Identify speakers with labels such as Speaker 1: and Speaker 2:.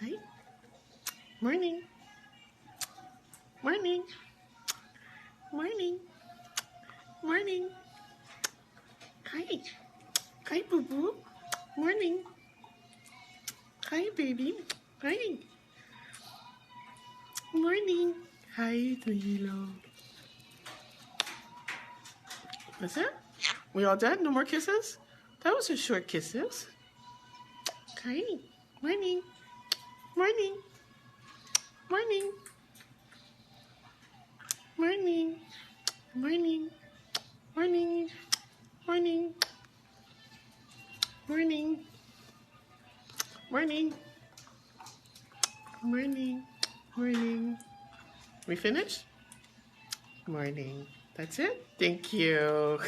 Speaker 1: Hi. Morning. Morning. Morning. Morning. Hi. Hi, boo-boo. Morning. Hi, baby. Hi. Morning. Hi, Lilo. What's that? We all done? No more kisses? That was a short kisses. Hi. Morning. Morning. Morning. Morning. Morning. Morning. Morning. Morning. Morning. Morning. Morning. We finished? Morning. That's it? Thank you.